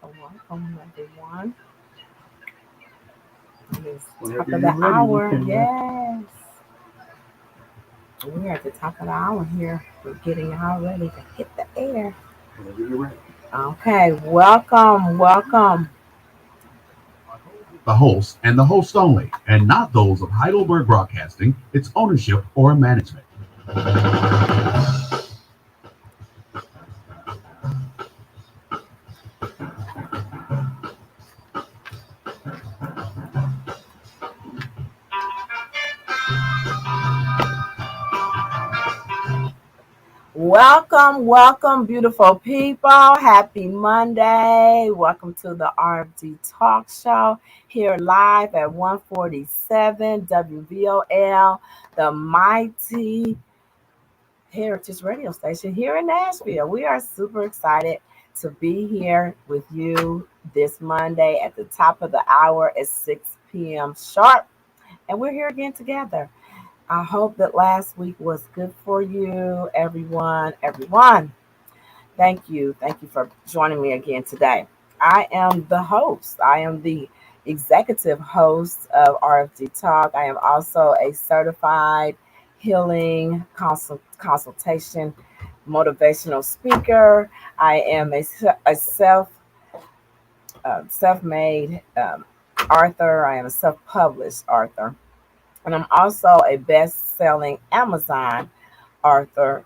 Welcome, everyone. It's top of the hour. Yes. We're at the top of the hour here. We're getting all ready to hit the air. Okay, welcome. The host and the host only, and not those of Heidelberg Broadcasting, its ownership, or management. Welcome, beautiful people. Happy Monday. Welcome to the RFD Talk Show here live at 147 WVOL, the mighty Heritage Radio Station here in Nashville. We are super excited to be here with you this Monday at the top of the hour at 6 p.m. sharp. And we're here again together. I hope that last week was good for you, everyone. Thank you. Thank you for joining me again today. I am the host. I am the executive host of RFD Talk. I am also a certified healing consultation motivational speaker. I am a self-made author. I am a self-published author. And I'm also a best-selling Amazon author,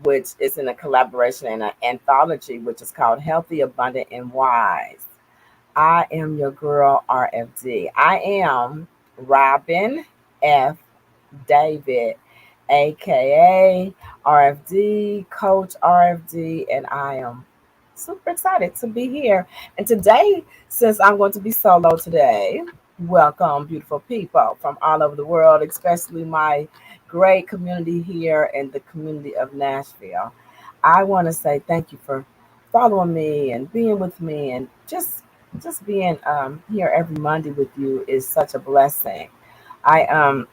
which is in a collaboration and an anthology, which is called Healthy, Abundant, and Wise. I am your girl, RFD. I am Robin F. David, aka RFD, Coach RFD, and I am super excited to be here. And today, since I'm going to be solo today, welcome, beautiful people from all over the world, especially my great community here in the community of Nashville. I want to say thank you for following me and being with me and just being here every Monday with you is such a blessing. I um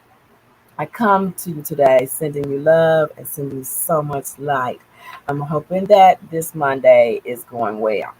I come to you today sending you love and sending you so much light. I'm hoping that this Monday is going well.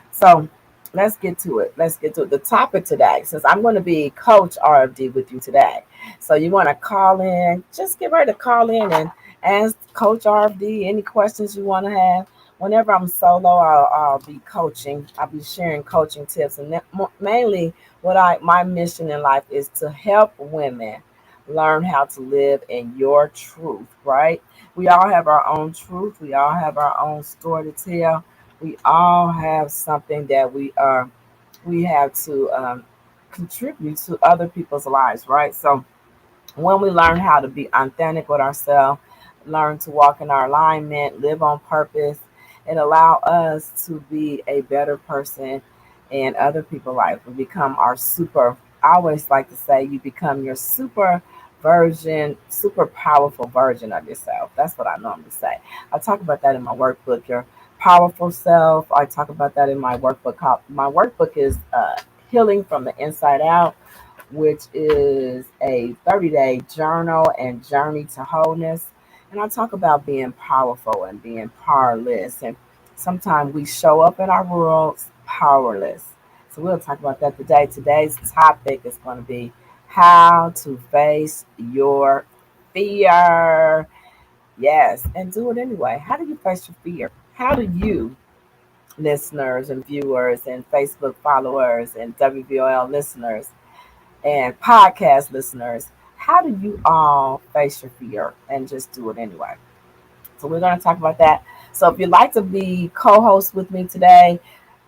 So let's get to it. Let's get to it. The topic today, since I'm going to be Coach RFD with you today. So you want to call in, just get ready to call in and ask Coach RFD any questions you want to have. Whenever I'm solo, I'll be coaching. I'll be sharing coaching tips, and mainly my mission in life is to help women learn how to live in your truth. Right? We all have our own truth. We all have our own story to tell. We all have something that we have to contribute to other people's lives, right? So when we learn how to be authentic with ourselves, learn to walk in our alignment, live on purpose, and allow us to be a better person in other people's life. We become our super, I always like to say, you become your super powerful version of yourself. That's what I normally say. I talk about that in my workbook, your powerful self. I talk about that in my workbook. My workbook is Healing from the Inside Out, which is a 30-day journal and journey to wholeness. And I talk about being powerful and being powerless. And sometimes we show up in our worlds powerless. So we'll talk about that today. Today's topic is going to be how to face your fear. Yes, and do it anyway. How do you face your fear? How do you, listeners and viewers and Facebook followers and WVOL listeners, and podcast listeners, how do you all face your fear and just do it anyway? So we're going to talk about that. So if you'd like to be co-host with me today,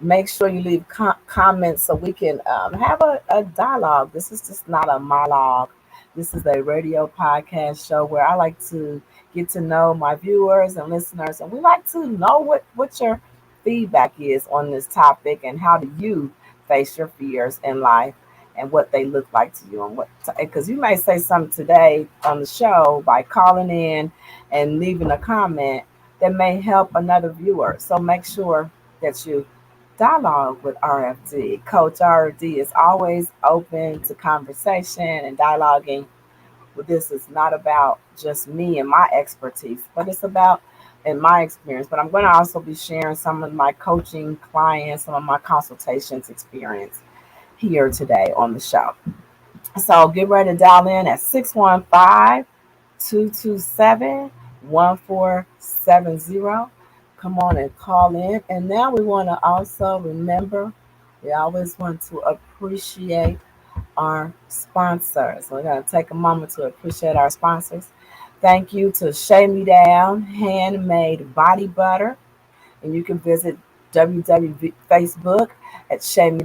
make sure you leave comments so we can have a dialogue. This is just not a monologue. This is a radio podcast show where I like to get to know my viewers and listeners, and we like to know what your feedback is on this topic and how do you face your fears in life and what they look like to you and what because you may say something today on the show by calling in and leaving a comment that may help another viewer. So make sure that you dialogue with RFD. Coach RFD is always open to conversation and dialoguing. This is not about just me and my expertise, but it's about in my experience, but I'm going to also be sharing some of my coaching clients, some of my consultations experience here today on the show. So get ready to dial in at 615-227-1470. Come on and call in. And now we want to also remember, we always want to appreciate our sponsors. We're going to take a moment to appreciate our sponsors. Thank you to Shave Me Down Handmade Body Butter. And you can visit Facebook at Shave Me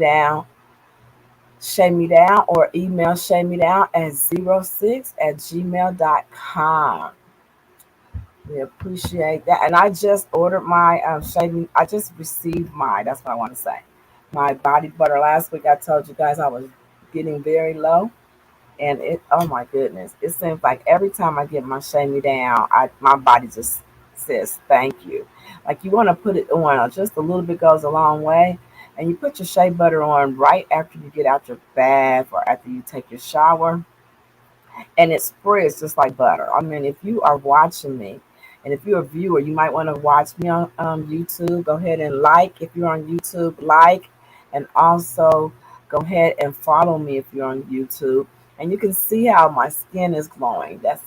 Down, or email Shave Me Down at 06@gmail.com. We appreciate that. And I just ordered my shaving. I just received mine. That's what I want to say. My body butter last week. I told you guys I was getting very low, and it. Oh my goodness! It seems like every time I get my shave me down, my body just says thank you. Like you want to put it on, just a little bit goes a long way. And you put your shea butter on right after you get out your bath or after you take your shower, and it spreads just like butter. I mean, if you are watching me, and if you're a viewer, you might want to watch me on YouTube. Go ahead and like if you're on YouTube, like, and also go ahead and follow me if you're on YouTube. And you can see how my skin is glowing. That's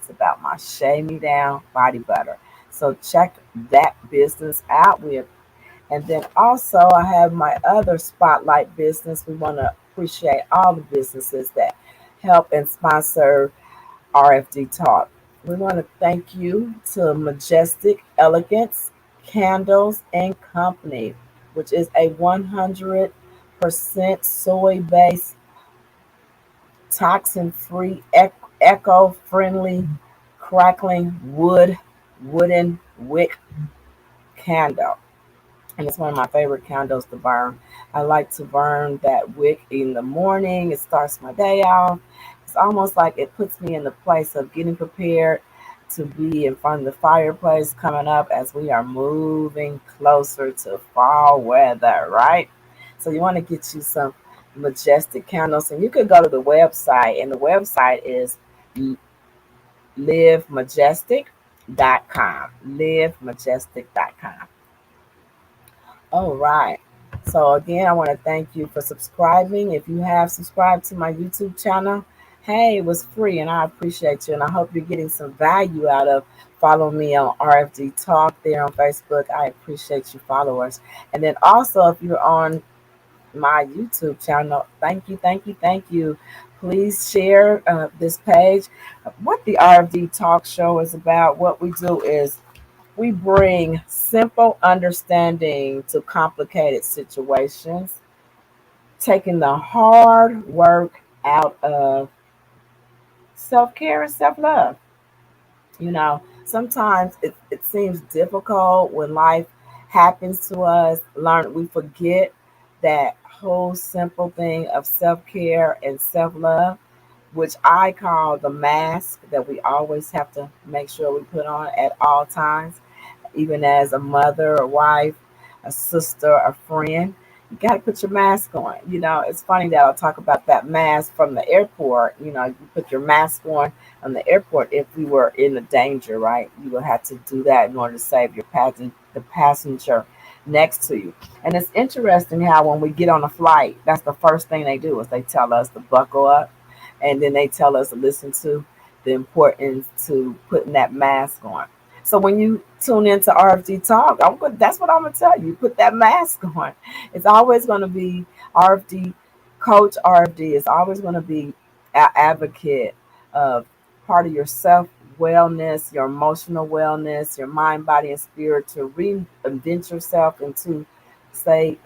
about my Shave Me Down body butter. So check that business out. And then also I have my other spotlight business. We want to appreciate all the businesses that help and sponsor RFD Talk. We want to thank you to Majestic Elegance Candles and Company, which is a 100% soy based, toxin free, eco friendly, crackling wooden wick candle. And it's one of my favorite candles to burn. I like to burn that wick in the morning. It starts my day off. It's almost like it puts me in the place of getting prepared to be in front of the fireplace coming up as we are moving closer to fall weather, right? So you want to get you some majestic candles, and you could go to the website, and the website is livemajestic.com. Livemajestic.com. All right. So again, I want to thank you for subscribing. If you have subscribed to my YouTube channel, hey, it was free and I appreciate you. And I hope you're getting some value out of following me on RFD Talk there on Facebook. I appreciate you followers. And then also if you're on my YouTube channel, thank you, thank you, thank you. Please share this page. What the RFD Talk Show is about, what we do is we bring simple understanding to complicated situations, taking the hard work out of self care and self love. Sometimes it seems difficult when life happens to us. We forget that whole simple thing of self care and self love, which I call the mask that we always have to make sure we put on at all times, even as a mother, a wife, a sister, a friend. You got to put your mask on. It's funny that I'll talk about that mask from the airport. You put your mask on the airport. If we were in a danger, right, you would have to do that in order to save the passenger next to you. And it's interesting how when we get on a flight, that's the first thing they do is they tell us to buckle up, and then they tell us to listen to the importance to putting that mask on. So when you tune into RFD Talk, that's what I'm gonna tell you. Put that mask on. It's always gonna be RFD Coach. RFD is always gonna be an advocate of part of your self wellness, your emotional wellness, your mind, body, and spirit to reinvent yourself and to stay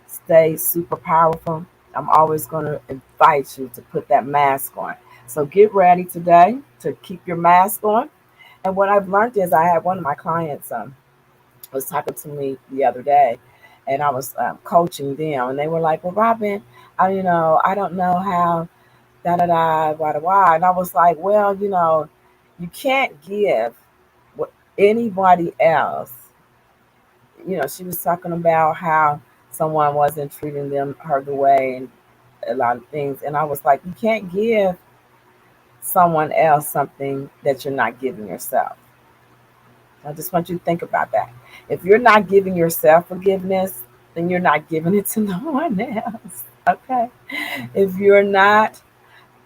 stay super powerful. I'm always gonna invite you to put that mask on. So get ready today to keep your mask on. And what I've learned is I had one of my clients was talking to me the other day, and I was coaching them, and they were like, "Well, Robin, I don't know how da da da why da why," and I was like, "Well, you can't give what anybody else." She was talking about how someone wasn't treating her the way and a lot of things, and I was like, "You can't give someone else something that you're not giving yourself." I just want you to think about that. If you're not giving yourself forgiveness, then you're not giving it to no one else. Okay. If you're not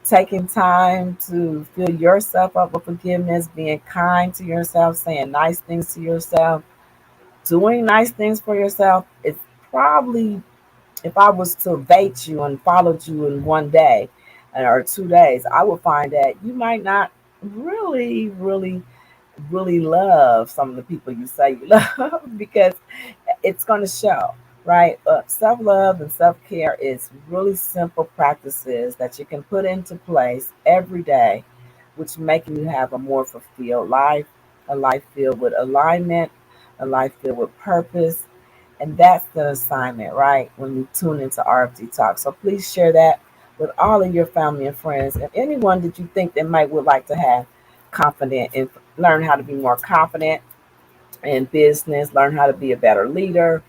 taking time to fill yourself up with forgiveness, being kind to yourself, saying nice things to yourself, doing nice things for yourself, it's probably, if I was to bait you and followed you in one day or 2 days, I would find that you might not really love some of the people you say you love because it's going to show, right? Self love and self care is really simple practices that you can put into place every day, which making you have a more fulfilled life, a life filled with alignment, a life filled with purpose. And that's the assignment, right? When you tune into RFD Talk. So please share that with all of your family and friends and anyone that you think that might would like to have confident and learn how to be more confident in business, learn how to be a better leader.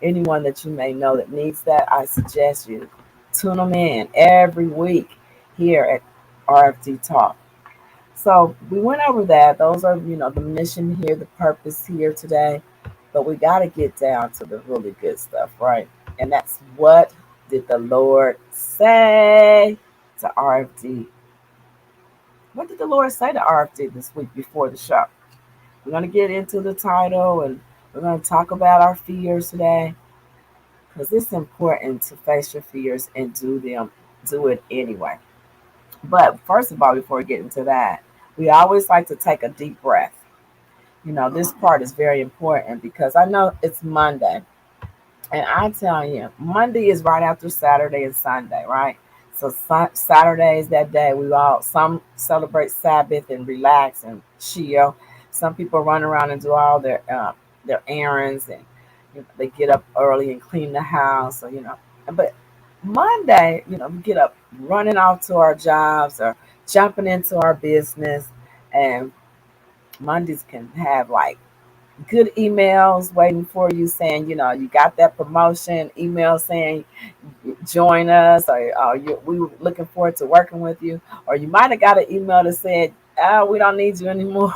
Anyone that you may know that needs that, I suggest you tune them in every week here at RFD Talk. So we went over that. Those are, the mission here, the purpose here today. But we got to get down to the really good stuff, right? And that's, what did the Lord say to RFD? What did the Lord say to RFD this week before the show? We're going to get into the title and we're going to talk about our fears today because it's important to face your fears and do it anyway. But first of all, before we get into that, we always like to take a deep breath. This part is very important because I know it's Monday. And I tell you, Monday is right after Saturday and Sunday, right? So Saturday is that day some celebrate Sabbath and relax and chill. Some people run around and do all their errands, and they get up early and clean the house. So but Monday, we get up running off to our jobs or jumping into our business, and Mondays can have like good emails waiting for you saying, you got that promotion, email saying join us, or we were looking forward to working with you. Or you might have got an email that said, oh, we don't need you anymore.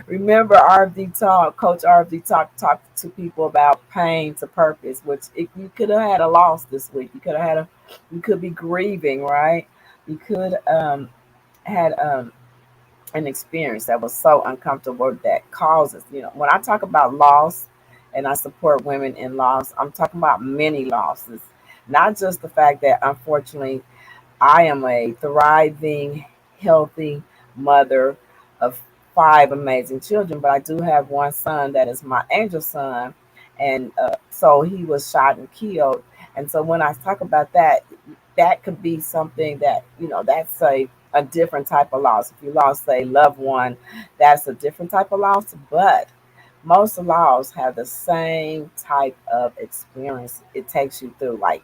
Remember RFD Talk, Coach RFD talked to people about pain to purpose, which you could have had a loss this week. You could be grieving, right? You could had an experience that was so uncomfortable that causes, when I talk about loss and I support women in loss, I'm talking about many losses, not just the fact that unfortunately I am a thriving, healthy mother of 5 amazing children, but I do have one son that is my angel son. And so he was shot and killed. And so when I talk about that, that could be something that, that's a different type of loss. If you lost a loved one, that's a different type of loss. But most laws have the same type of experience it takes you through. Like,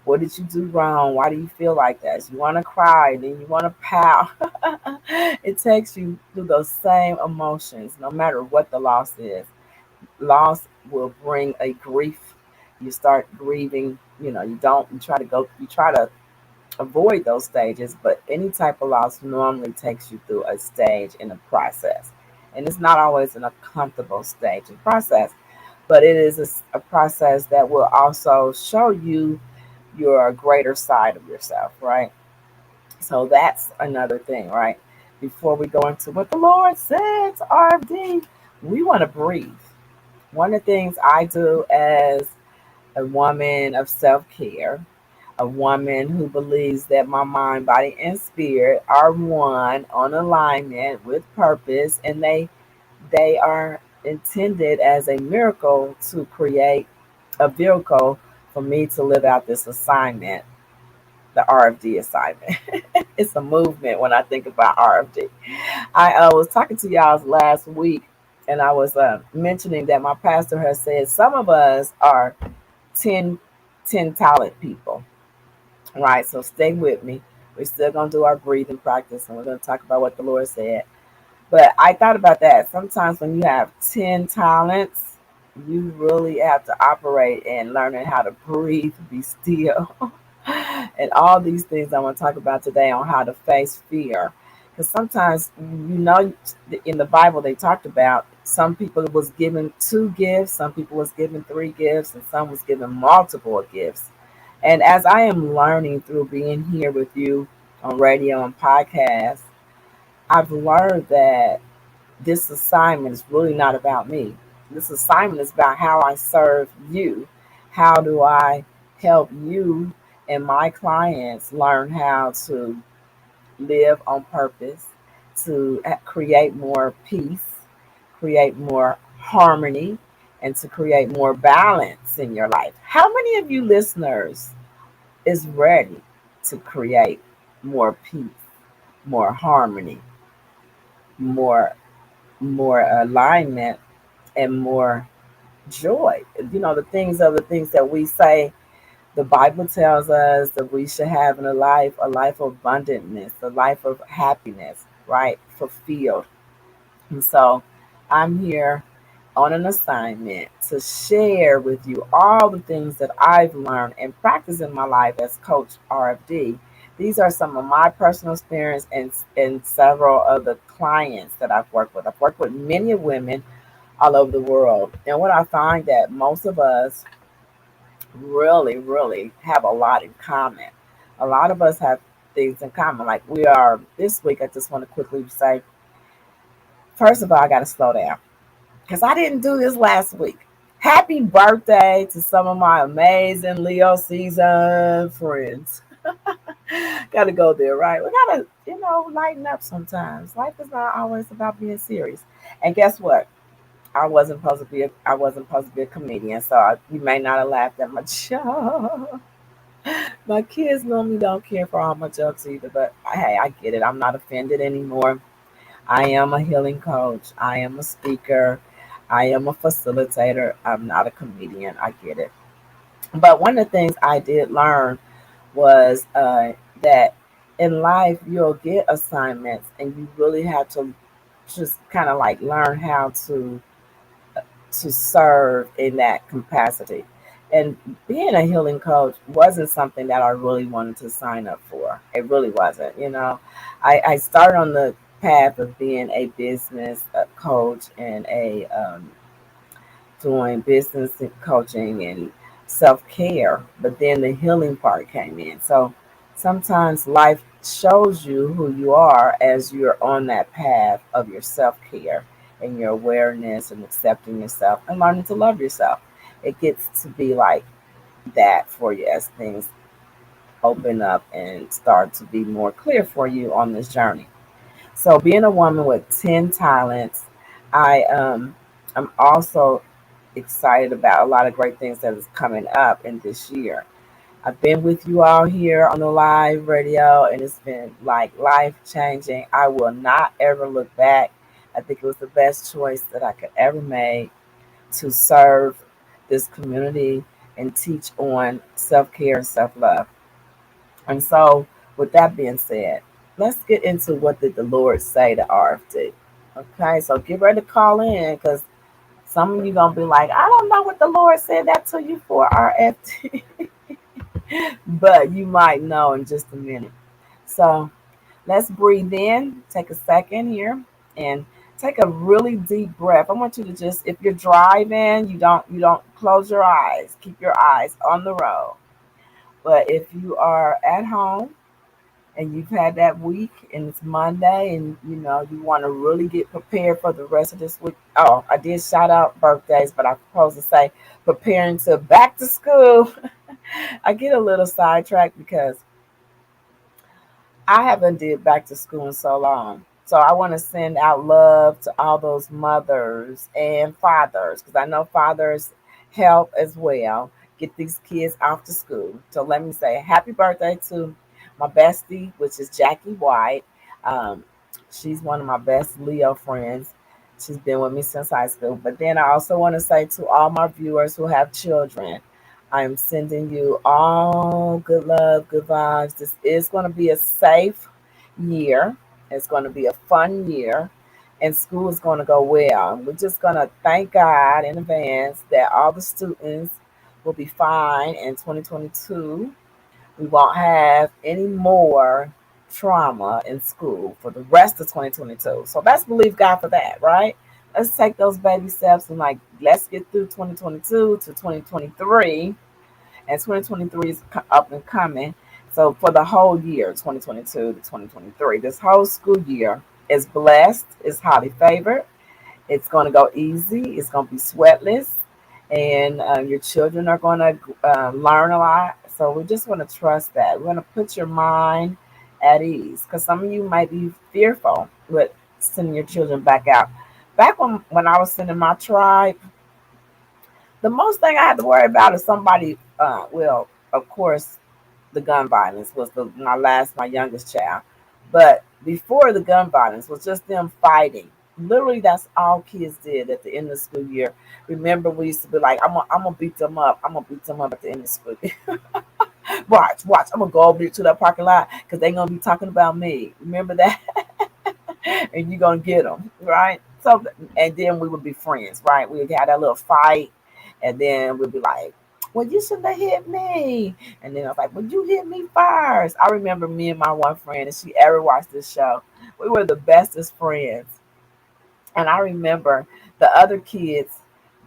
what did you do wrong? Why do you feel like that? You want to cry, then you want to pout. It takes you through those same emotions, no matter what the loss is. Loss will bring a grief. You start grieving. You try to avoid those stages, but any type of loss normally takes you through a stage in a process. And it's not always in a comfortable stage and process, but it is a process that will also show you your greater side of yourself, right? So that's another thing, right? Before we go into what the Lord said to RFD, we want to breathe. One of the things I do as a woman of self care, a woman who believes that my mind, body, and spirit are one on alignment with purpose, and they are intended as a miracle to create a vehicle for me to live out this assignment, the RFD assignment. It's a movement when I think about RFD. I was talking to y'all last week, and I was mentioning that my pastor has said some of us are 10, 10 talent people, right? So stay with me. We're still going to do our breathing practice, and we're going to talk about what the Lord said. But I thought about that. Sometimes when you have 10 talents, you really have to operate in learning how to breathe, be still, and all these things I want to talk about today on how to face fear. Because sometimes, in the Bible they talked about some people was given 2 gifts, some people was given 3 gifts, and some was given multiple gifts. And as I am learning through being here with you on radio and podcast, I've learned that this assignment is really not about me. This assignment is about how I serve you. How do I help you and my clients learn how to live on purpose, to create more peace, create more harmony, and to create more balance in your life? How many of you listeners is ready to create more peace, more harmony, more alignment, and more joy? The things that we say the Bible tells us that we should have in a life of abundantness, a life of happiness, right? Fulfilled. And so I'm here on an assignment to share with you all the things that I've learned and practiced in my life as Coach RFD. These are some of my personal experience and several of the clients that I've worked with. I've worked with many women all over the world. And what I find that most of us really, really have a lot in common. A lot of us have things in common. Like we are this week, I just want to quickly say, first of all, I got to slow down because I didn't do this last week. Happy birthday to some of my amazing Leo season friends. Got to go there, right? We got to, lighten up sometimes. Life is not always about being serious. And guess what? I wasn't supposed to be a comedian, so you may not have laughed at my joke. My kids normally don't care for all my jokes either, but hey, I get it. I'm not offended anymore. I am a healing coach. I am a speaker. I am a facilitator. I'm not a comedian. I get it. But one of the things I did learn was that in life you'll get assignments, and you really have to just kind of like learn how to serve in that capacity. And being a healing coach wasn't something that I really wanted to sign up for. It really wasn't. I started on the path of being a business coach and doing business coaching and self care, but then the healing part came in. So sometimes life shows you who you are as you're on that path of your self care and your awareness and accepting yourself and learning to love yourself. It gets to be like that for you as things open up and start to be more clear for you on this journey. So, being a woman with 10 talents, I'm also excited about a lot of great things that is coming up in this year. I've been with you all here on the live radio, and it's been like life changing. I will not ever look back. I think it was the best choice that I could ever make to serve this community and teach on self care and self love. And so, with that being said, let's get into what did the Lord say to RFD. Okay, so get ready to call in because some of you gonna be like, I don't know what the Lord said that to you for, RFD, but you might know in just a minute. So let's breathe in, take a second here, and take a really deep breath. I want you to just, if you're driving, you don't close your eyes. Keep your eyes on the road. But if you are at home and you've had that week and it's Monday and you want to really get prepared for the rest of this week. Oh, I did shout out birthdays, but I'm supposed to say preparing to back to school. I get a little sidetracked because I haven't did back to school in so long. So I want to send out love to all those mothers and fathers because I know fathers help as well get these kids off to school. So let me say happy birthday to my bestie, which is Jackie White. Um, she's one of my best Leo friends. She's been with me since high school. But then I also want to say to all my viewers who have children, I'm sending you all good love, good vibes. This is going to be a safe year. It's going to be a fun year, and school is going to go well. We're just going to thank God in advance that all the students will be fine in 2022. We won't have any more trauma in school for the rest of 2022. So let's believe God for that, right? Let's take those baby steps and like let's get through 2022 to 2023, and 2023 is up and coming. So for the whole year, 2022 to 2023, this whole school year is blessed, is highly favored. It's going to go easy. It's going to be sweatless, and your children are going to learn a lot. So we just want to trust that. We want to put your mind at ease because some of you might be fearful with sending your children back out. Back when I was sending my tribe, the most thing I had to worry about is somebody. Well, of course, the gun violence was my youngest child, but before the gun violence was just them fighting. Literally, that's all kids did at the end of the school year. Remember, we used to be like, I'm gonna beat them up. I'm gonna beat them up at the end of the school year. Watch. I'm gonna go over to that parking lot because they're gonna be talking about me. Remember that? And you're gonna get them, right? So, and then we would be friends, right? We'd have that little fight, and then we'd be like, well, you shouldn't have hit me. And then I was like, well, you hit me first. I remember me and my one friend, if she ever watched this show, we were the bestest friends. And I remember the other kids,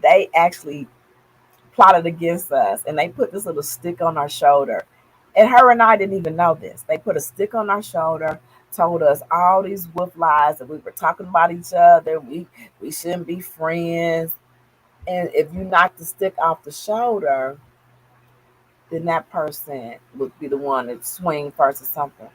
they actually plotted against us, and they put this little stick on our shoulder. And her and I didn't even know this. They put a stick on our shoulder, told us all these wolf lies that we were talking about each other. We shouldn't be friends. And if you knock the stick off the shoulder, then that person would be the one that swing first or something.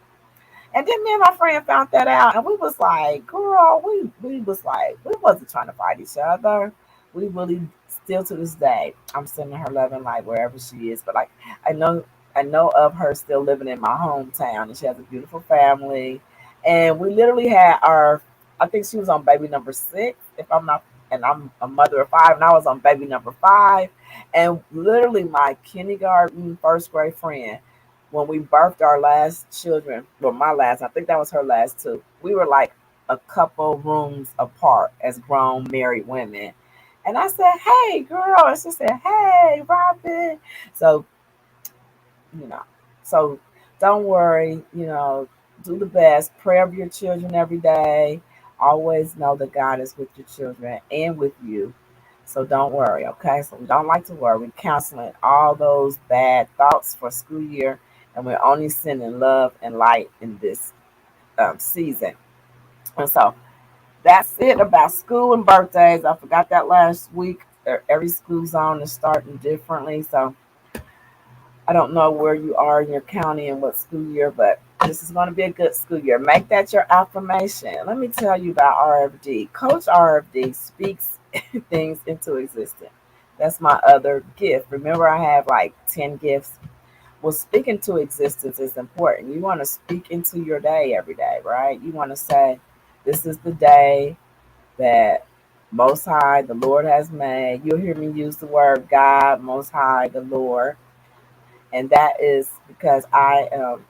And then me and my friend found that out, and we was like, girl, we was like, we wasn't trying to fight each other. We really still to this day, I'm sending her love and light wherever she is. But like I know I know of her still living in my hometown, and she has a beautiful family. And we literally had our, I think she was on baby number 6, if I'm not, and I'm a mother of 5, and I was on baby number 5. And literally my kindergarten, first grade friend, when we birthed our last children, well, my last, I think that was her last too. We were like a couple rooms apart as grown married women. And I said, hey, girl. And she said, hey, Robin. So, you know, so don't worry, do the best. Pray over your children every day. Always know that God is with your children and with you. So don't worry, okay? So we don't like to worry. We're canceling all those bad thoughts for school year, and we're only sending love and light in this season. And so that's it about school and birthdays. I forgot that last week. Every school zone is starting differently. So I don't know where you are in your county and what school year, but this is going to be a good school year. Make that your affirmation. Let me tell you about RFD. Coach RFD speaks things into existence. That's my other gift. Remember, I have like 10 gifts. Well, speaking to existence is important. You want to speak into your day every day, right? You want to say, this is the day that Most High, the Lord has made. You'll hear me use the word God, Most High, the Lord. And that is because I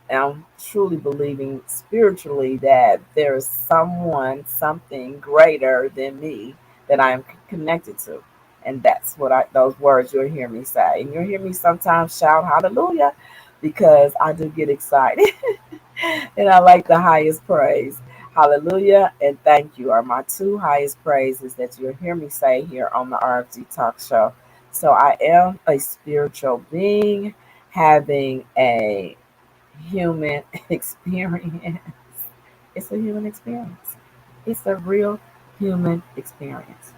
am truly believing spiritually that there is someone, something greater than me that I am connected to. And that's what those words you'll hear me say. And you'll hear me sometimes shout hallelujah because I do get excited. And I like the highest praise. Hallelujah and thank you are my two highest praises that you'll hear me say here on the RFD Talk Show. So I am a spiritual being having a human experience. It's a human experience. It's a real human experience.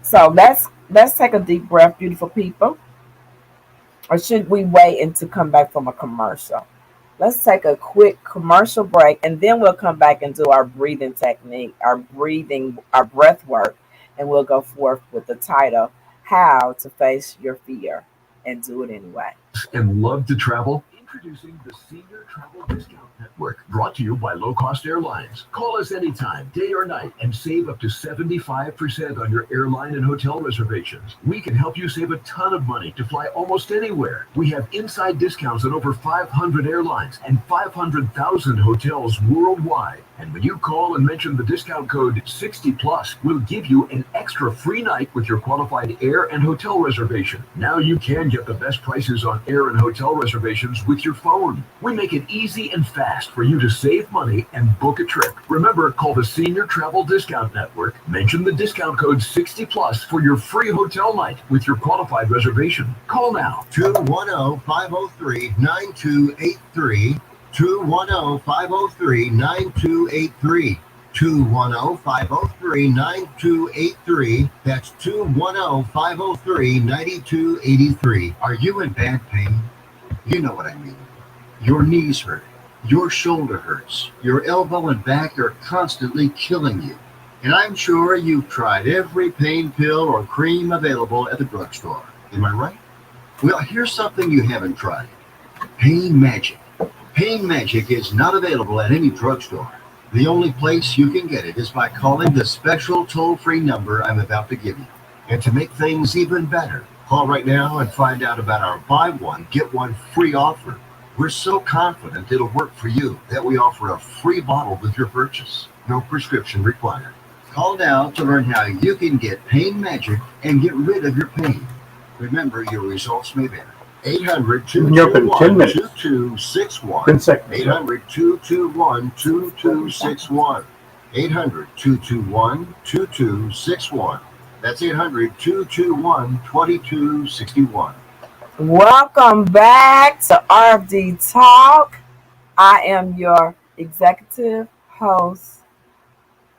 So let's take a deep breath, beautiful people. Or should we wait until come back from a commercial? Let's take a quick commercial break and then we'll come back and do our breathing technique, our breath work, and we'll go forth with the title, How to Face Your Fear and Do It Anyway. And love to travel? Introducing the Senior Travel Discount Network, brought to you by Low Cost Airlines. Call us anytime, day or night, and save up to 75% on your airline and hotel reservations. We can help you save a ton of money to fly almost anywhere. We have inside discounts on over 500 airlines and 500,000 hotels worldwide. And when you call and mention the discount code 60+, we'll give you an extra free night with your qualified air and hotel reservation. Now you can get the best prices on air and hotel reservations with your phone. We make it easy and fast for you to save money and book a trip. Remember, call the Senior Travel Discount Network, mention the discount code 60+ for your free hotel night with your qualified reservation. Call now. 210-503-9283. 210-503-9283. 210-503-9283. That's 210-503-9283. Are you in bad pain? You know what I mean. Your knees hurt. Your shoulder hurts. Your elbow and back are constantly killing you. And I'm sure you've tried every pain pill or cream available at the drugstore. Am I right? Well, here's something you haven't tried. Pain Magic. Pain Magic is not available at any drugstore. The only place you can get it is by calling the special toll-free number I'm about to give you. And to make things even better, call right now and find out about our buy one, get one free offer. We're so confident it'll work for you that we offer a free bottle with your purchase. No prescription required. Call now to learn how you can get Pain Magic and get rid of your pain. Remember, your results may vary. 800-221-2261. 800-221-2261. 800-221-2261. That's 800-221-2261. Welcome back to RFD Talk. I am your executive host,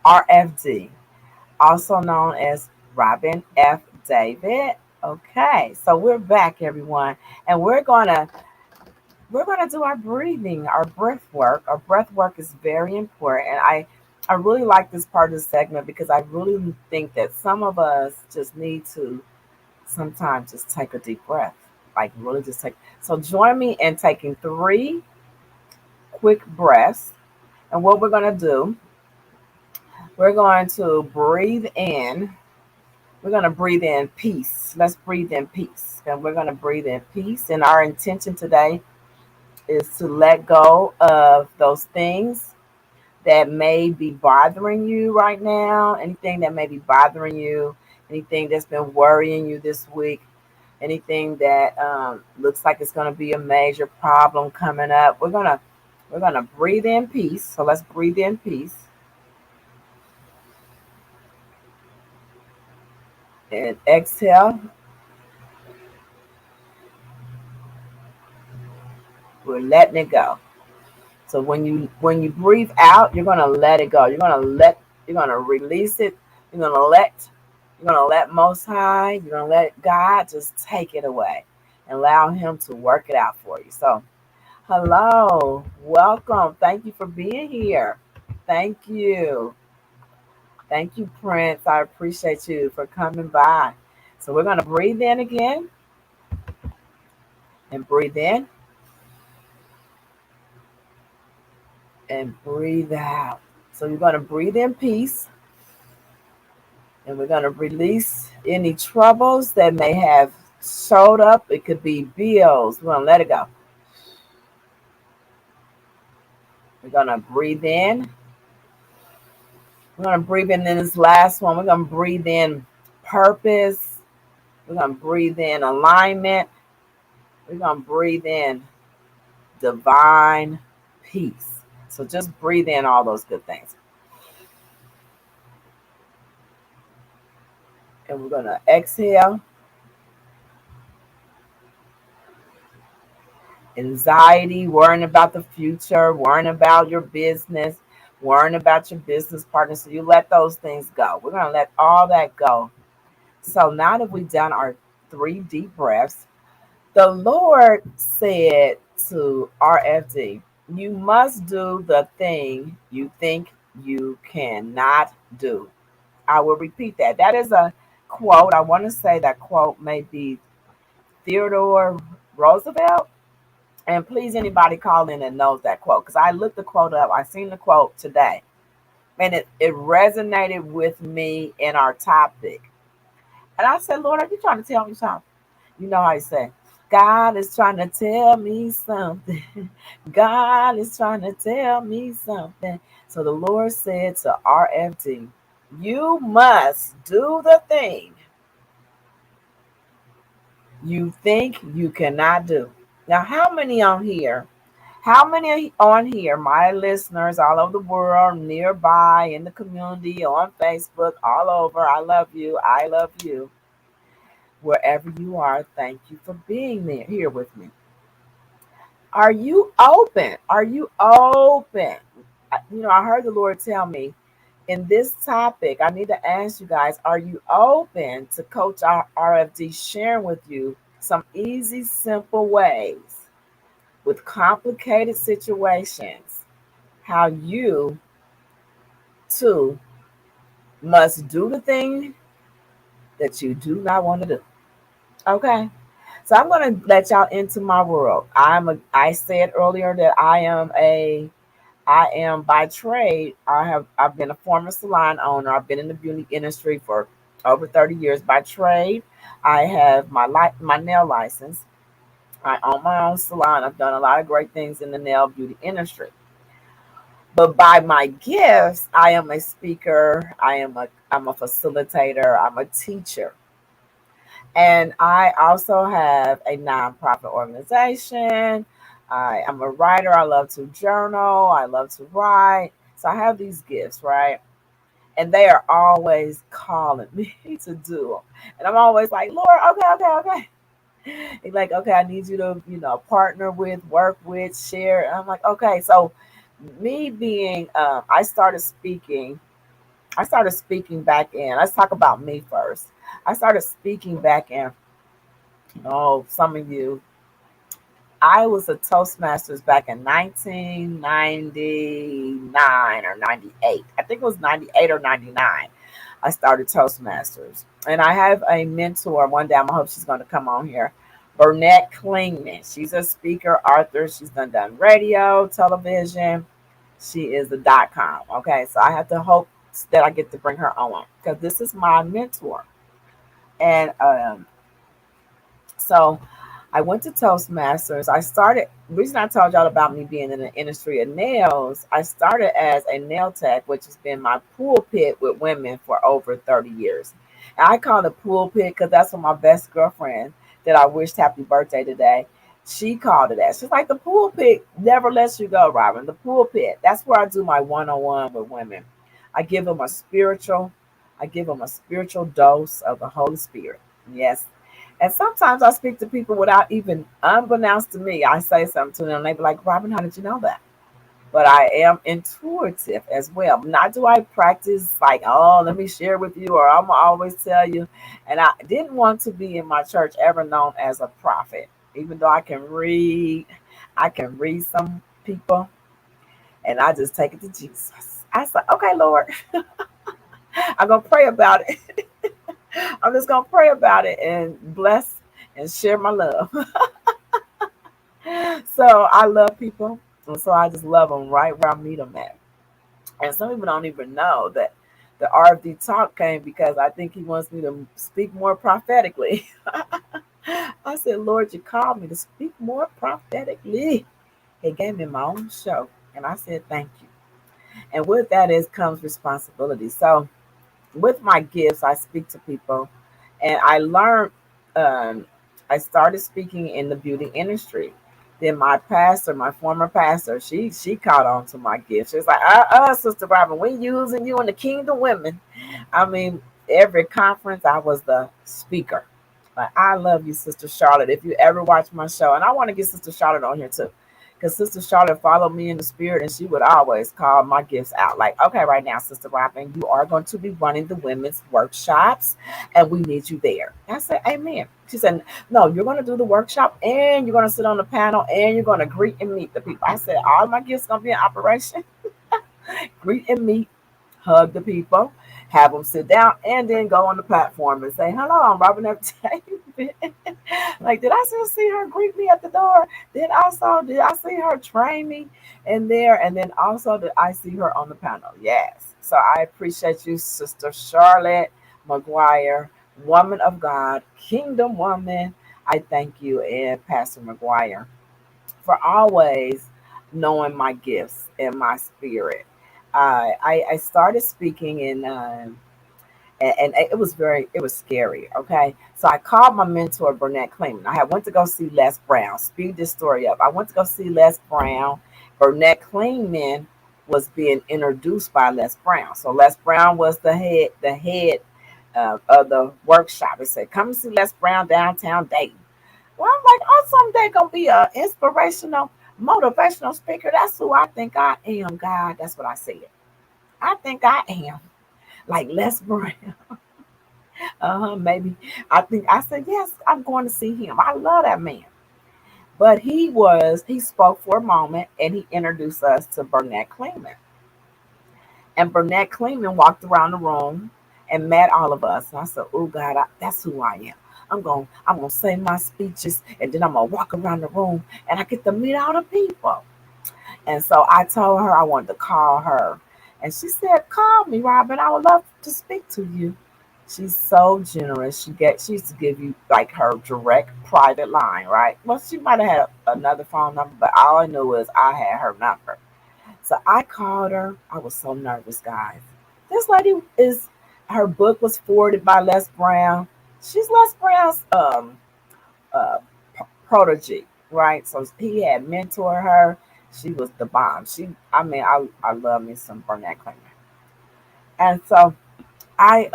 RFD, also known as Robin F. David. Okay, so we're back, everyone, and we're gonna do our breathing, our breath work. Our breath work is very important, and I really like this part of the segment because I really think that some of us just need to sometimes just take a deep breath, like really just take. So join me in taking 3 quick breaths, and what we're gonna do, we're going to breathe in. We're going to breathe in peace. Let's breathe in peace. And we're going to breathe in peace. And our intention today is to let go of those things that may be bothering you right now. Anything that may be bothering you. Anything that's been worrying you this week. Anything that looks like it's going to be a major problem coming up. We're gonna breathe in peace. So let's breathe in peace. And exhale. We're letting it go. So when you breathe out, you're gonna let it go. You're gonna release it. You're gonna let Most High. You're gonna let God just take it away and allow Him to work it out for you. So, hello, welcome. Thank you for being here. Thank you. Thank you, Prince. I appreciate you for coming by. So we're gonna breathe in again and breathe in and breathe out. So you're going to breathe in peace, and we're going to release any troubles that may have showed up. It could be bills. We're going to let it go. We're going to breathe in. We're going to breathe in this last one. We're going to breathe in purpose. We're going to breathe in alignment. We're going to breathe in divine peace. So just breathe in all those good things. And we're going to exhale. Anxiety, worrying about the future, worrying about your business, worrying about your business partner. So you let those things go. We're going to let all that go. So now that we've done our 3 deep breaths, the Lord said to RFD, you must do the thing you think you cannot do. I will repeat that. That is a quote. I want to say that quote may be Theodore Roosevelt. And please, anybody call in and knows that quote, because I looked the quote up. I seen the quote today, and it resonated with me in our topic. And I said, Lord, are you trying to tell me something? You know how I say. God is trying to tell me something. God is trying to tell me something. So the Lord said to RFD, you must do the thing you think you cannot do. Now, how many on here? How many on here, my listeners all over the world, nearby, in the community, on Facebook, all over, I love you. I love you. Wherever you are, thank you for being there here with me. Are you open? Are you open? I heard the Lord tell me in this topic, I need to ask you guys, are you open to Coach RFD sharing with you some easy, simple ways with complicated situations, how you too must do the thing that you do not want to do? Okay. So I'm going to let y'all into my world. I said earlier that I am by trade. I've been a former salon owner. I've been in the beauty industry for over 30 years by trade. I have my nail license. I own my own salon. I've done a lot of great things in the nail beauty industry. But by my gifts, I am a speaker. I'm a facilitator. I'm a teacher. And I also have a nonprofit organization. I am a writer. I love to journal. I love to write. So I have these gifts, right? And they are always calling me to do them. And I'm always like, Lord, okay. He's like, okay, I need you to, partner with, work with, share. And I'm like, okay. So me being, I started speaking back in. Let's talk about me first. I started speaking back in. Oh, some of you. I was a Toastmasters back in 1999 or 98. I think it was 98 or 99. I started Toastmasters. And I have a mentor. One day, I hope she's going to come on here. Burnett Klingman. She's a speaker, author. She's done radio, television. She is a .com. Okay, so I have to hope that I get to bring her on because this is my mentor. And so I went to Toastmasters. The reason I told y'all about me being in the industry of nails, I started as a nail tech, which has been my pulpit with women for over 30 years. And I call it pulpit because that's what my best girlfriend that I wished happy birthday today, she called it that. She's like, the pulpit never lets you go, Robin. The pulpit, that's where I do my one-on-one with women. I give them a spiritual, I give them a spiritual dose of the Holy Spirit. Yes, and sometimes I speak to people without even, unbeknownst to me, I say something to them. And they be like, Robin, how did you know that? But I am intuitive as well. Not do I practice like, oh, let me share with you, or I'm going to always tell you. And I didn't want to be in my church ever known as a prophet, even though I can read some people, and I just take it to Jesus. I said, okay, Lord, I'm going to pray about it. I'm just going to pray about it and bless and share my love. So I love people. And so I just love them right where I meet them at. And some people don't even know that the RFD talk came because I think he wants me to speak more prophetically. I said, Lord, you called me to speak more prophetically. He gave me my own show. And I said, thank you. And with that comes responsibility. So with my gifts, I speak to people, and I learned. I started speaking in the beauty industry. Then my pastor, my former pastor, she caught on to my gifts. She's like, Sister Robin, we using you in the Kingdom Women. I mean, every conference I was the speaker. Like, I love you, Sister Charlotte. If you ever watch my show, and I want to get Sister Charlotte on here too, because Sister Charlotte followed me in the spirit, and she would always call my gifts out. Like, okay, right now, Sister Robin, you are going to be running the women's workshops, and we need you there. I said, amen. She said, no, you're going to do the workshop, and you're going to sit on the panel, and you're going to greet and meet the people. I said, all my gifts going to be in operation. Greet and meet, hug the people, have them sit down, and then go on the platform and say, hello, I'm Robin F.E.A.R. Like, did I still see her greet me at the door? Did I see her train me in there? And then also did I see her on the panel? Yes. So I appreciate you, Sister Charlotte McGuire, woman of God, kingdom woman. I thank you and Pastor McGuire for always knowing my gifts and my spirit. I started speaking and it was scary. Okay, so I called my mentor Burnett Kleeman. I had went to go see Les Brown. Speed this story up. I went to go see Les Brown. Burnett Kleeman was being introduced by Les Brown. So Les Brown was the head of the workshop. He said, "Come and see Les Brown downtown Dayton." Well, I'm like, "Oh, someday gonna be a inspirational, motivational speaker. That's who I think I am, God." That's what I said. I think I am like Les Brown. Maybe. I think I said, yes, I'm going to see him. I love that man. But he spoke for a moment and he introduced us to Burnett Kleeman. And Burnett Kleeman walked around the room and met all of us. And I said, oh God, that's who I am. I'm gonna say my speeches and then I'm gonna walk around the room and I get to meet all the people. And so I told her I wanted to call her. And she said, call me, Robin. I would love to speak to you. She's so generous. She used to give you like her direct private line, right? Well, she might have had another phone number, but all I knew was I had her number. So I called her. I was so nervous, guys. This lady is her book was forwarded by Les Brown. She's Les Brown's uh protege, right? So he had mentored her. She was the bomb. I love me some Burnett Kleeman. And so I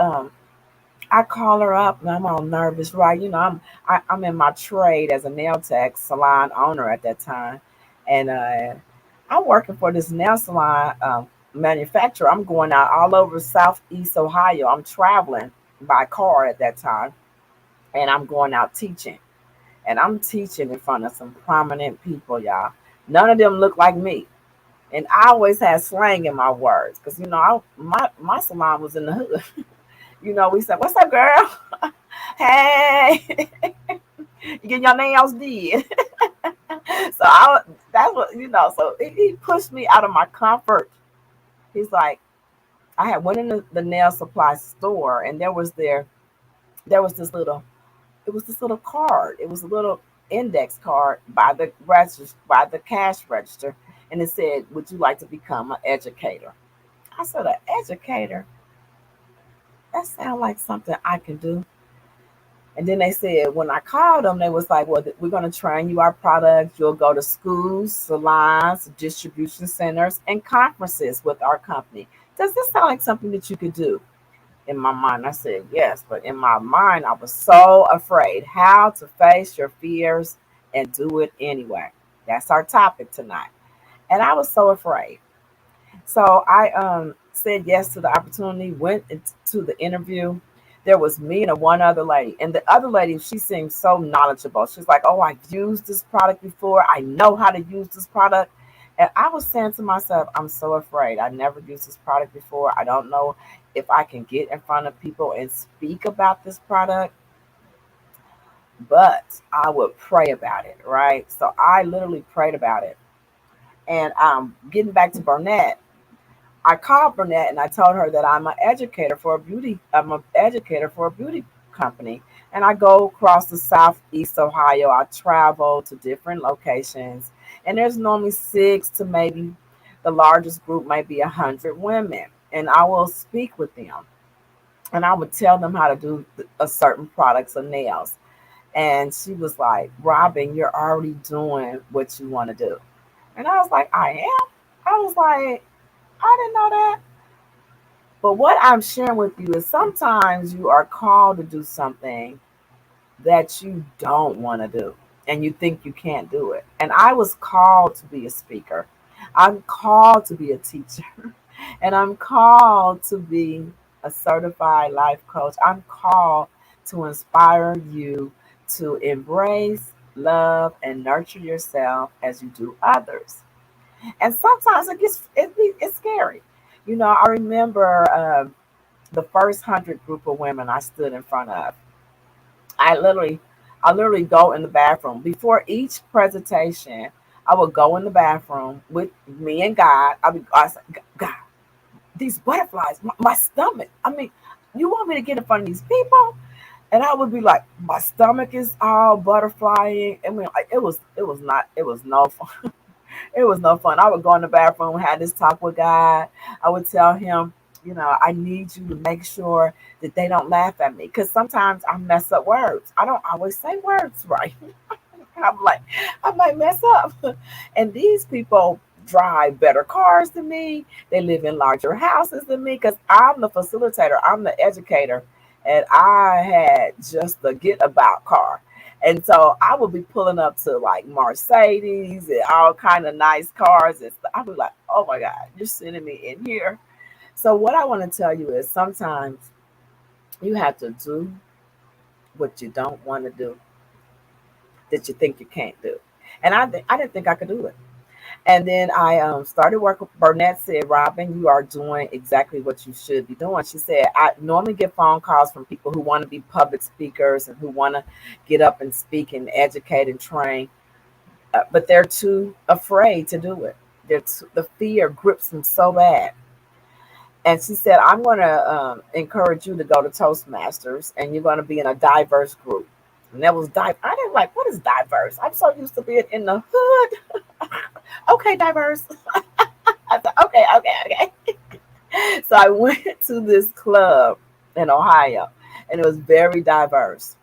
I call her up and I'm all nervous, right? I'm in my trade as a nail tech salon owner at that time, and I'm working for this nail salon manufacturer. I'm going out all over Southeast Ohio. I'm traveling by car at that time, and I'm going out teaching, and I'm teaching in front of some prominent people, y'all. None of them look like me. And I always had slang in my words because my salon was in the hood. We said, "What's up, girl? Hey, you getting your nails did?" That's what So he pushed me out of my comfort. He's like, I had went in the nail supply store, and there was this little card. It was a little index card by the register, by the cash register, and it said, "Would you like to become an educator?" I said, "An educator? That sounds like something I can do." And then they said, when I called them, they was like, "Well, we're going to train you our products. You'll go to schools, salons, distribution centers, and conferences with our company. Does this sound like something that you could do?" In my mind, I said yes. But in my mind, I was so afraid. How to face your fears and do it anyway. That's our topic tonight. And I was so afraid. So I said yes to the opportunity, went into the interview. There was me and one other lady. And the other lady, she seemed so knowledgeable. She's like, "Oh, I've used this product before. I know how to use this product." And I was saying to myself, I'm so afraid. I never used this product before. I don't know if I can get in front of people and speak about this product, but I would pray about it, right? So I literally prayed about it. And getting back to Burnett, I called Burnett and I told her that I'm an educator for a beauty company. And I go across the southeast Ohio. I travel to different locations. And there's normally six to maybe the largest group might be 100 women. And I will speak with them. And I would tell them how to do a certain products or nails. And she was like, "Robin, you're already doing what you want to do." And I was like, "I am?" I was like, "I didn't know that." But what I'm sharing with you is sometimes you are called to do something that you don't want to do and you think you can't do it. And I was called to be a speaker. I'm called to be a teacher. And I'm called to be a certified life coach. I'm called to inspire you to embrace, love, and nurture yourself as you do others. And sometimes it's scary. I remember the first 100 group of women I stood in front of. I literally, I literally go in the bathroom before each presentation. I would go in the bathroom with me and God. I say, "God, these butterflies, my stomach. I mean, you want me to get in front of these people?" And I would be like, my stomach is all butterflying. I mean, like it was no fun. It was no fun. I would go in the bathroom, have this talk with God. I would tell him, I need you to make sure that they don't laugh at me. Because sometimes I mess up words. I don't always say words right. I'm like, I might mess up. And these people drive better cars than me. They live in larger houses than me because I'm the facilitator, I'm the educator, and I had just the get about car. And so I would be pulling up to like Mercedes and all kind of nice cars. And I was like, oh my God, you're sending me in here. So what I want to tell you is sometimes you have to do what you don't want to do that you think you can't do. And I didn't think I could do it. And then I started working. Burnett said, Robin, you are doing exactly what you should be doing. She said, I normally get phone calls from people who want to be public speakers and who want to get up and speak and educate and train, but they're too afraid to do it. The fear grips them so bad. And she said, I'm going to encourage you to go to Toastmasters and you're going to be in a diverse group. And that was I didn't like, what is diverse? I'm so used to being in the hood. Okay, diverse. I said, okay. So I went to this club in Ohio and it was very diverse.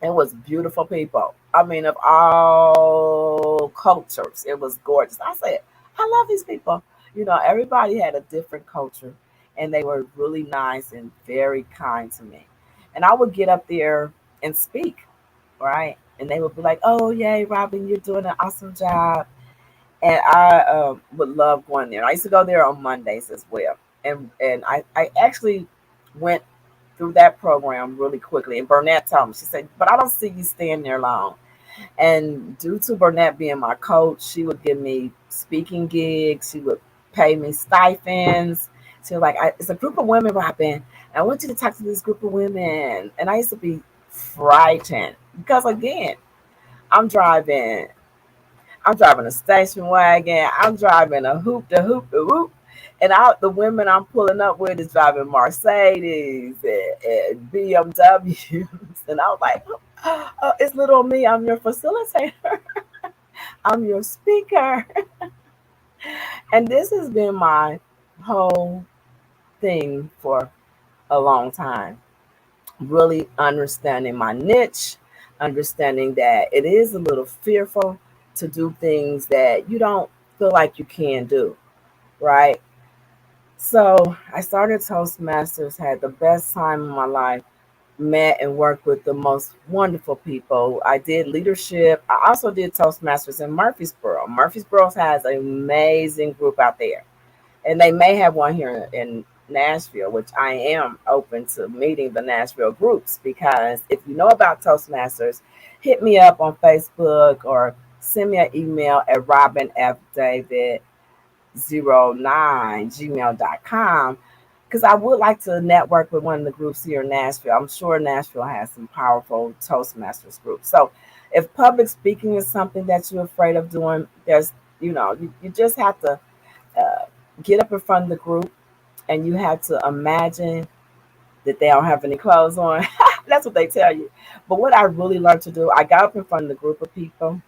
It was beautiful people. I mean, of all cultures, it was gorgeous. I said, I love these people. Everybody had a different culture and they were really nice and very kind to me. And I would get up there and speak, right? And they would be like, oh, yay, Robin, you're doing an awesome job. And I would love going there. I used to go there on Mondays as well. And I actually went through that program really quickly. And Burnett told me, she said, but I don't see you staying there long. And due to Burnett being my coach, she would give me speaking gigs. She would pay me stipends. She was like, it's a group of women, Robin. I want you to talk to this group of women. And I used to be frightened because, again, I'm driving I'm driving a station wagon. I'm driving a hoop to hoop to whoop. And the women I'm pulling up with is driving Mercedes and BMWs. And I was like, oh, it's little me. I'm your facilitator. I'm your speaker. And this has been my whole thing for a long time. Really understanding my niche, understanding that it is a little fearful to do things that you don't feel like you can do, right? So I started Toastmasters, had the best time in my life, met and worked with the most wonderful people. I did leadership. I also did Toastmasters in Murfreesboro. Murfreesboro has an amazing group out there, and they may have one here in Nashville, which I am open to meeting the Nashville groups because if you know about Toastmasters, hit me up on Facebook or send me an email at robinfdavid09gmail.com because I would like to network with one of the groups here in Nashville. I'm sure Nashville has some powerful Toastmasters groups. So if public speaking is something that you're afraid of doing, you just have to uh, get up in front of the group and you have to imagine that they don't have any clothes on. That's what they tell you. But what I really learned to do, I got up in front of the group of people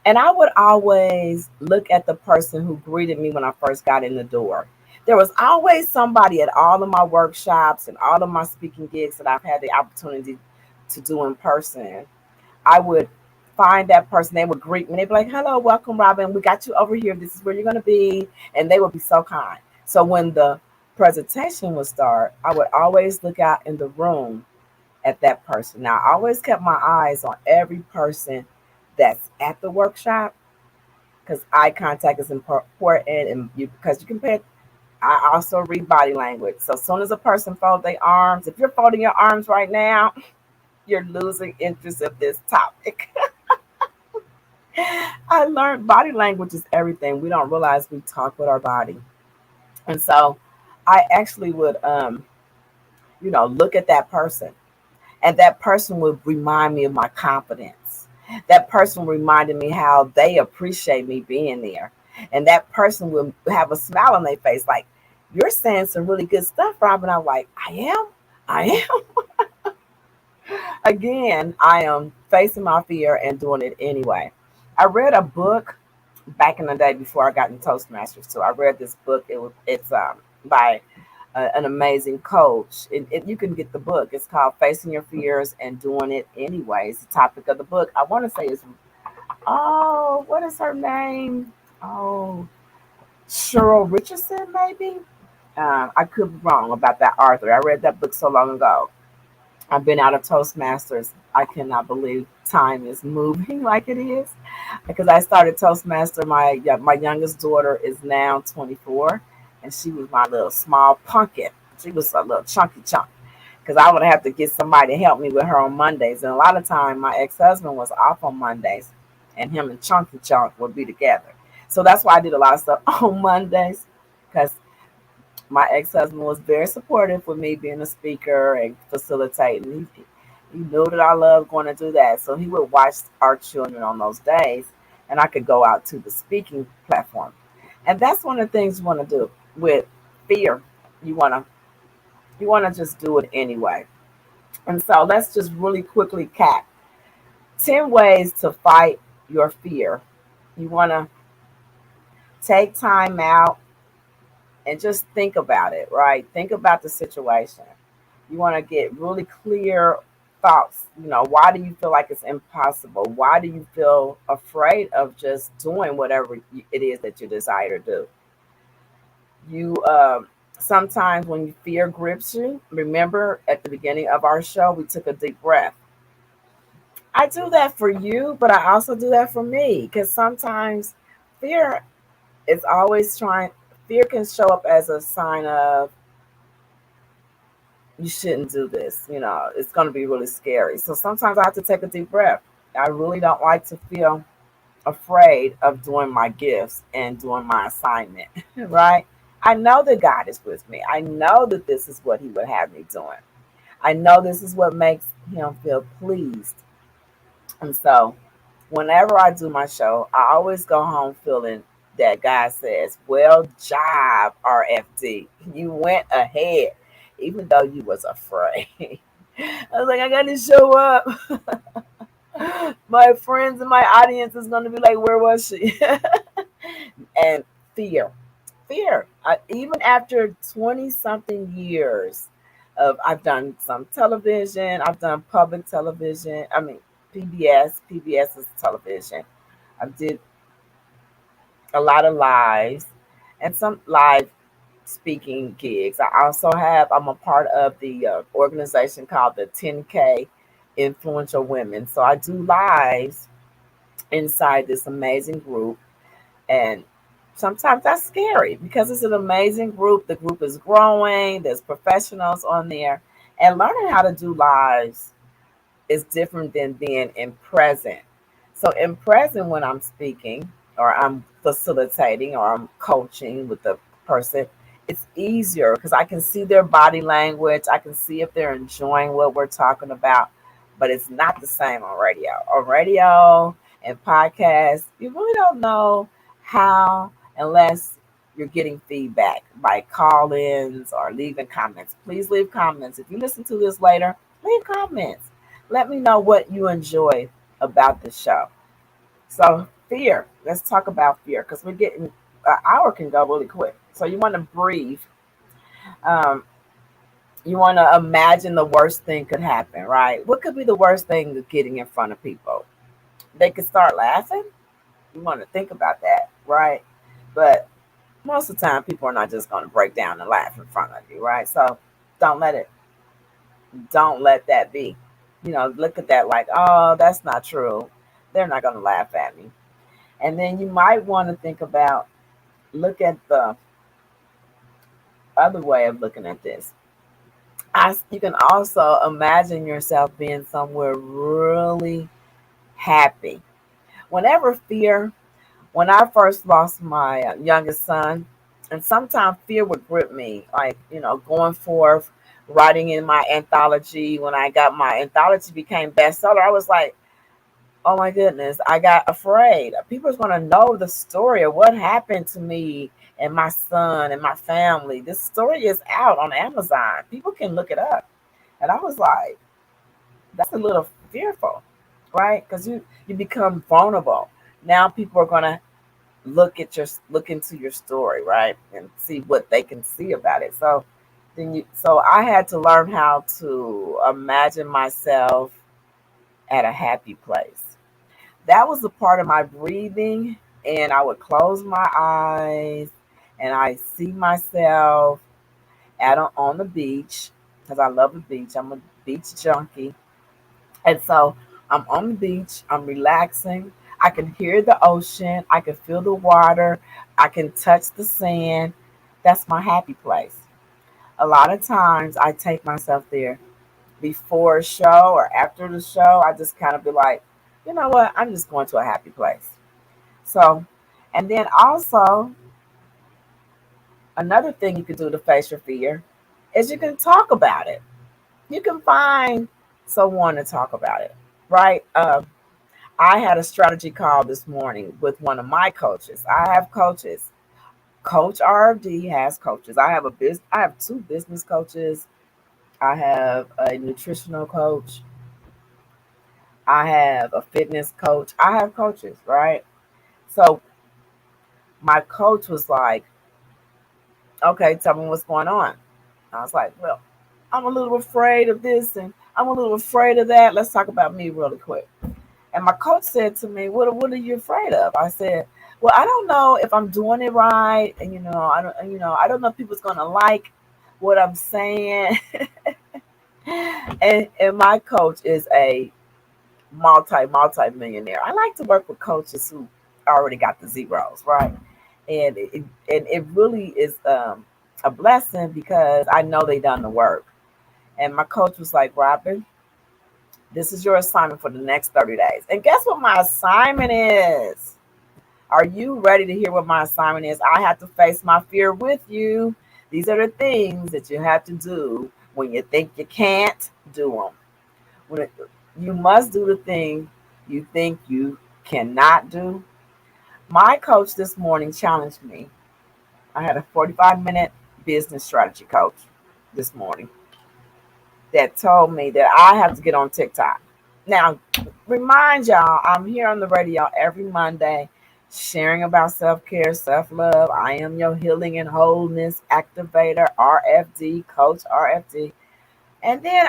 and I would always look at the person who greeted me when I first got in the door. There was always somebody at all of my workshops and all of my speaking gigs that I've had the opportunity to do in person. I would find that person. They would greet me. They'd be like, hello, welcome, Robin. We got you over here. This is where you're going to be. And they would be so kind. So when the presentation would start, I would always look out in the room at that person. Now, I always kept my eyes on every person that's at the workshop because eye contact is important. And because you can pay, I also read body language. So as soon as a person folds their arms, if you're folding your arms right now, you're losing interest in this topic. I learned body language is everything. We don't realize we talk with our body. And so I actually would, look at that person and that person would remind me of my confidence. That person reminded me how they appreciate me being there. And that person will have a smile on their face like, you're saying some really good stuff, Robin. I'm like, I am. Again, I am facing my fear and doing it anyway. I read a book back in the day before I got in Toastmasters too. I read this book. It's by an amazing coach. You can get the book. It's called Facing Your Fears and Doing It Anyway. It's the topic of the book. I want to say it's, oh, what is her name? Oh, Cheryl Richardson, maybe. I could be wrong about that author. I read that book so long ago. I've been out of Toastmasters. I cannot believe time is moving like it is, because I started Toastmaster. My youngest daughter is now 24, and she was my little small pumpkin. She was a little chunky chunk, because I would have to get somebody to help me with her on Mondays. And a lot of time, my ex-husband was off on Mondays, and him and Chunky Chunk would be together. So that's why I did a lot of stuff on Mondays, because my ex-husband was very supportive with me being a speaker and facilitating. He knew that I loved going to do that. So he would watch our children on those days, and I could go out to the speaking platform. And that's one of the things you want to do with fear. You want to just do it anyway. And so let's just really quickly cap 10 ways to fight your fear. You want to take time out and just think about it, right? Think about the situation. You want to get really clear thoughts. Why do you feel like it's impossible? Why do you feel afraid of just doing whatever it is that you desire to do? You sometimes when fear grips you, remember at the beginning of our show, we took a deep breath. I do that for you, but I also do that for me, because sometimes fear is always trying. Fear can show up as a sign of, you shouldn't do this. It's going to be really scary. So sometimes I have to take a deep breath. I really don't like to feel afraid of doing my gifts and doing my assignment, right? I know that God is with me. I know that this is what He would have me doing. I know this is what makes Him feel pleased. And so whenever I do my show, I always go home feeling that God says, well job, RFD. You went ahead, even though you was afraid. I was like, I got to show up. My friends and my audience is going to be like, where was she? And fear. Even after 20 something years I've done some television, I've done public television. I mean, PBS is television. I did a lot of lives and some live speaking gigs. I'm a part of the organization called the 10K Influential Women. So I do lives inside this amazing group. And sometimes that's scary because it's an amazing group. The group is growing, there's professionals on there. And learning how to do lives is different than being in present. So in present, when I'm speaking or I'm facilitating or I'm coaching with the person, it's easier because I can see their body language. I can see if they're enjoying what we're talking about, but it's not the same on radio. On radio and podcasts, you really don't know how unless you're getting feedback by call-ins or leaving comments. Please leave comments. If you listen to this later, leave comments. Let me know what you enjoy about the show. So fear. Let's talk about fear because we're getting an hour can go really quick. So you want to breathe. Um, you want to imagine the worst thing could happen, right? What could be the worst thing of getting in front of people? They could start laughing. You want to think about that, right? But most of the time, people are not just going to break down and laugh in front of you, right? So don't let it. Don't let that be. Look at that like, oh, that's not true. They're not going to laugh at me. And then you might want to think about, look at the other way of looking at this. You can also imagine yourself being somewhere really happy. Whenever fear, when I first lost my youngest son, and sometimes fear would grip me, like, going forth, writing in my anthology. When I got my anthology became bestseller, I was like, oh my goodness, I got afraid. People's going to know the story of what happened to me and my son and my family. This story is out on Amazon. People can look it up. And I was like, that's a little fearful, right? Because you become vulnerable. Now people are gonna look into your story, right, and see what they can see about it. So I had to learn how to imagine myself at a happy place. That was a part of my breathing, and I would close my eyes and I see myself on the beach because I love the beach. I'm a beach junkie. And so I'm on the beach, I'm relaxing. I can hear the ocean, I can feel the water, I can touch the sand. That's my happy place. A lot of times I take myself there before a show or after the show. I just kind of be like, you know what? I'm just going to a happy place. So, and then also another thing you can do to face your fear is you can talk about it. You can find someone to talk about it, right? I had a strategy call this morning with one of my coaches. I have coaches. Coach RFD has coaches. I have two business coaches. I have a nutritional coach. I have a fitness coach. I have coaches, right? So my coach was like, "Okay, tell me what's going on." I was like, "Well, I'm a little afraid of this and I'm a little afraid of that. Let's talk about me really quick." And my coach said to me, what are you afraid of? I said, "Well, I don't know if I'm doing it right. And, I don't know if people's going to like what I'm saying." And my coach is a multi millionaire. I like to work with coaches who already got the zeros, right? And it really is a blessing because I know they done the work. And my coach was like, "Robin, this is your assignment for the next 30 days." And guess what my assignment is? Are you ready to hear what my assignment is? I have to face my fear with you. These are the things that you have to do when you think you can't do them. When you must do the thing you think you cannot do. My coach this morning challenged me. I had a 45-minute business strategy coach this morning that told me that I have to get on TikTok. Now, remind y'all, I'm here on the radio every Monday sharing about self care, self love. I am your healing and wholeness activator, RFD, Coach RFD. And then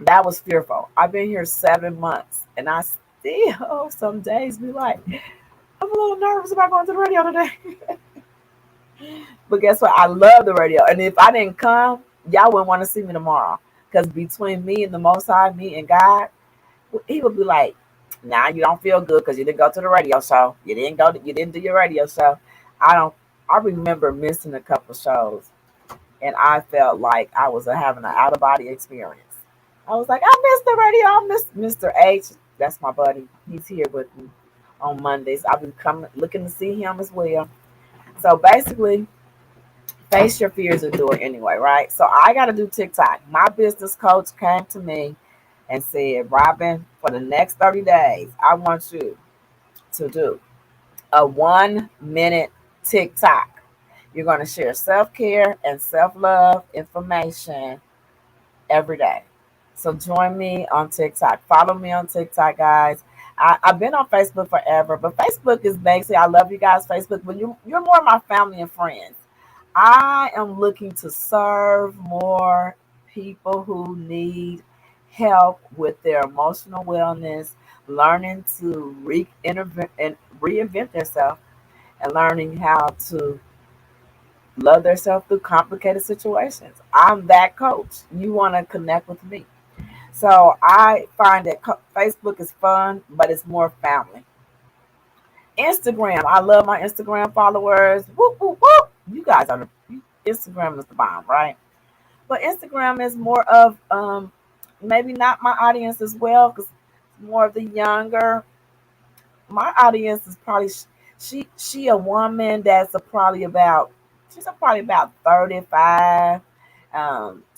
that was fearful. I've been here 7 months and I still some days be like, I'm a little nervous about going to the radio today. But guess what? I love the radio. And if I didn't come, y'all wouldn't want to see me tomorrow. Because between me and the Most High, me and God, he would be like, "Now you don't feel good because you didn't go to the radio show. You didn't do your radio show." I don't. I remember missing a couple shows, and I felt like I was having an out of body experience. I was like, "I missed the radio. I missed Mr. H. That's my buddy. He's here with me on Mondays. I've been coming looking to see him as well." So basically, face your fears and do it anyway, right? So I got to do TikTok. My business coach came to me and said, "Robin, for the next 30 days, I want you to do a 1 minute TikTok. You're going to share self care and self love information every day." So join me on TikTok. Follow me on TikTok, guys. I've been on Facebook forever, but Facebook is basically, I love you guys, Facebook, but you're more my family and friends. I am looking to serve more people who need help with their emotional wellness, learning to reinvent themselves, and learning how to love themselves through complicated situations. I'm that coach. You want to connect with me. So I find that Facebook is fun, but it's more family. Instagram, I love my Instagram followers. Whoop, whoop, whoop. You guys are Instagram is the bomb, right? But Instagram is more of maybe not my audience as well because more of the younger. My audience is probably she a woman that's probably about 35.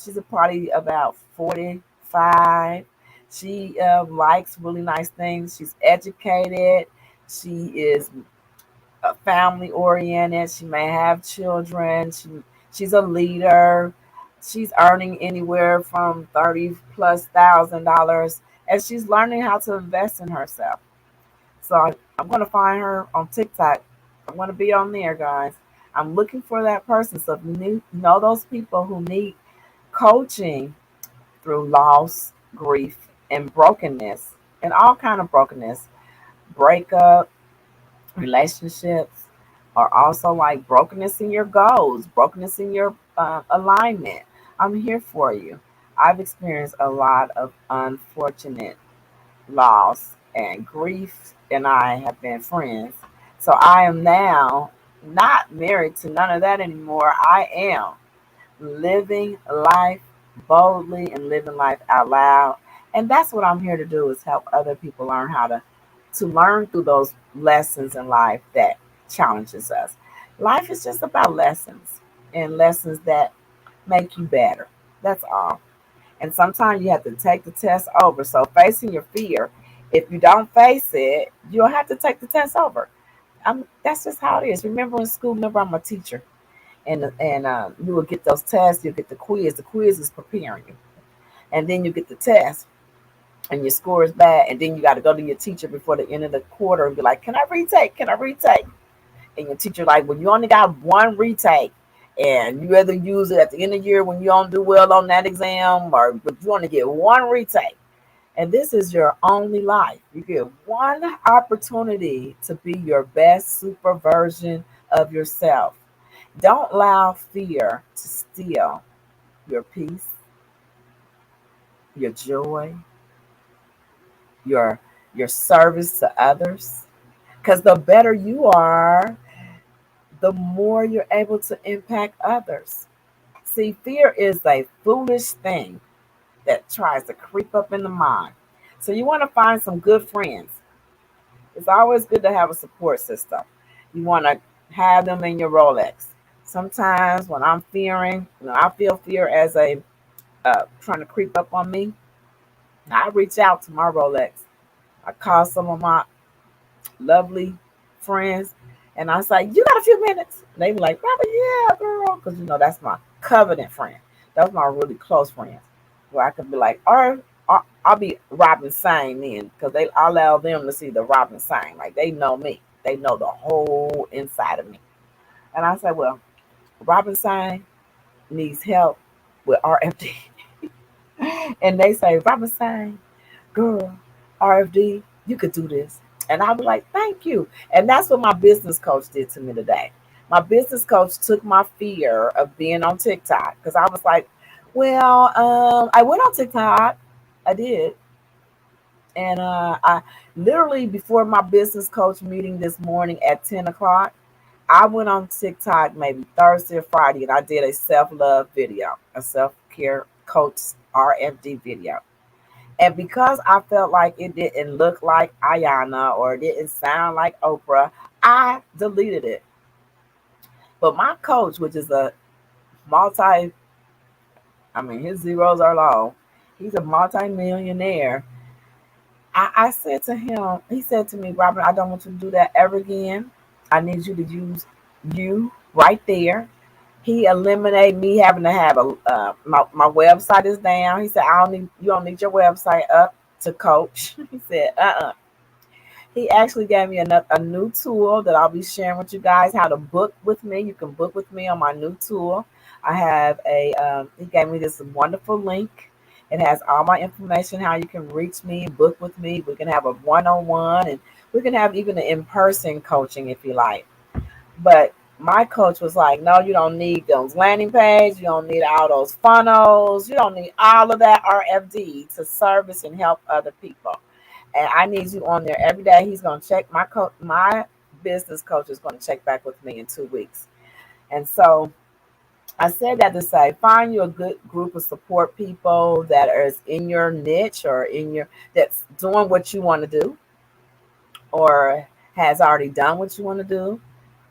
She's a probably about 45. She likes really nice things. She's educated. She is family oriented. She may have children. She's a leader. She's earning anywhere from 30 plus $1,000, and she's learning how to invest in herself. So I'm going to find her on TikTok. I'm going to be on there, guys. I'm looking for that person. So if you know those people who need coaching through loss, grief, and brokenness, and all kind of brokenness, breakup, relationships, or also like brokenness in your goals, brokenness in your alignment, I'm here for you. I've experienced a lot of unfortunate loss and grief, and I have been friends. So I am now not married to none of that anymore. I am living life boldly and living life out loud. And that's what I'm here to do, is help other people learn how to learn through those lessons in life that challenges us. Life is just about lessons, and lessons that make you better. That's all. And sometimes you have to take the test over. So facing your fear, if you don't face it, you'll have to take the test over. That's just how it is. Remember in school, remember I'm a teacher, and you will get those tests, you'll get the quiz. The quiz is preparing you. And then you get the test, and your score is bad, and then you got to go to your teacher before the end of the quarter and be like, can I retake? Can I retake? And your teacher like, well, you only got one retake, and you either use it at the end of the year when you don't do well on that exam, or but you only get one retake. And this is your only life. You get one opportunity to be your best super version of yourself. Don't allow fear to steal your peace, your joy, your your service to others. Because the better you are, the more you're able to impact others. See, fear is a foolish thing that tries to creep up in the mind. So you want to find some good friends. It's always good to have a support system. You want to have them in your Rolex. Sometimes when I'm fearing, when I feel fear as a trying to creep up on me, I reach out to my Rolex. I call some of my lovely friends, and I say, "You got a few minutes?" And they be like, "Robert, yeah, girl," because that's my covenant friend. That's my really close friends, where I could be like, or I'll be Robin Sang then, because I allow them to see the Robin Sang. Like they know me, they know the whole inside of me. And I say, "Well, Robin Sang needs help with RFD," and they say, "Robin Sang, girl, RFD, you could do this." And I'll be like, thank you. And that's what my business coach did to me today. My business coach took my fear of being on TikTok, because I was like, well, I went on TikTok. I did. And I literally, before my business coach meeting this morning at 10 o'clock, I went on TikTok maybe Thursday or Friday, and I did a self love video, a self care coach RFD video. And because I felt like it didn't look like Ayana or it didn't sound like Oprah, I deleted it. But my coach, which is a multi, I mean, his zeros are long, he's a multi-millionaire. I said to him, he said to me, Robert, I don't want you to do that ever again. I need you to use you right there. He eliminated me having to have my website is down. He said, I don't need you don't need your website up to coach. He said, He actually gave me a new tool that I'll be sharing with you guys how to book with me. You can book with me on my new tool. I have he gave me this wonderful link. It has all my information, how you can reach me, book with me. We can have a one-on-one, and we can have even an in-person coaching if you like. But my coach was like, no, you don't need those landing pages. You don't need all those funnels. You don't need all of that RFD to service and help other people. And I need you on there every day. He's going to check my business coach is going to check back with me in 2 weeks. And so I said that to say, find you a good group of support people that is in your niche or that's doing what you want to do or has already done what you want to do,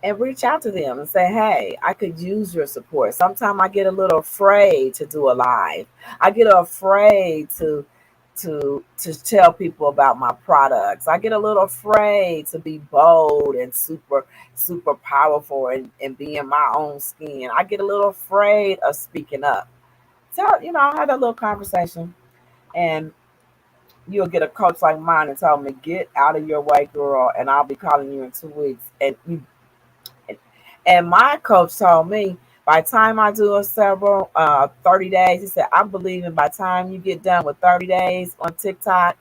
and reach out to them and say, hey, I could use your support. Sometimes I get a little afraid to do a live. I get afraid to tell people about my products. I get a little afraid to be bold and super powerful and be in my own skin. I get a little afraid of speaking up. have that little conversation, and you'll get a coach like mine and tell me, get out of your way, girl, and I'll be calling you in 2 weeks. And my coach told me by the time I do a several 30 days, he said, I'm believing by the time you get done with 30 days on TikTok,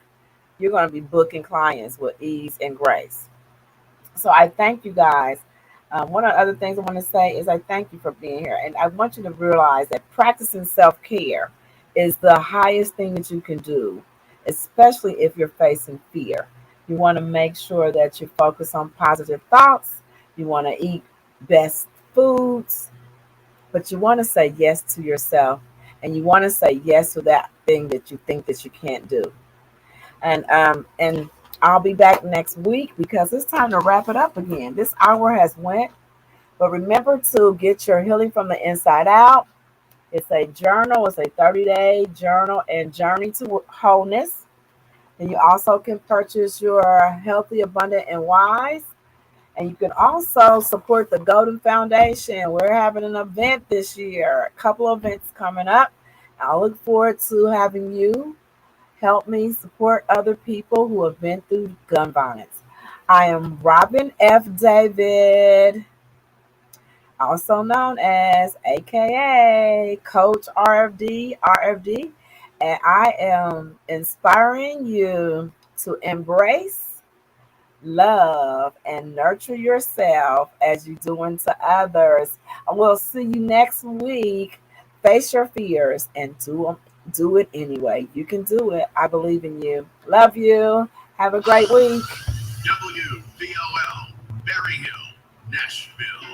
you're going to be booking clients with ease and grace. So I thank you guys. One of the other things I want to say is I thank you for being here. And I want you to realize that practicing self care is the highest thing that you can do, especially if you're facing fear. You want to make sure that you focus on positive thoughts. You want to eat best foods, but you want to say yes to yourself, and you want to say yes to that thing that you think that you can't do. And I'll be back next week because it's time to wrap it up again. This hour has went, but remember to get your healing from the inside out. It's a journal. It's a 30-day journal and journey to wholeness. And you also can purchase your Healthy, Abundant, and Wise. And you can also support the Golden Foundation. We're having an event this year, a couple of events coming up. I look forward to having you help me support other people who have been through gun violence. I am Robin F. David, also known as AKA Coach RFD, and I am inspiring you to embrace, love, and nurture yourself as you do unto others. I will see you next week. Face your fears and do it anyway. You can do it. I believe in you. Love you. Have a great week. WVOL, Berry Hill, Nashville.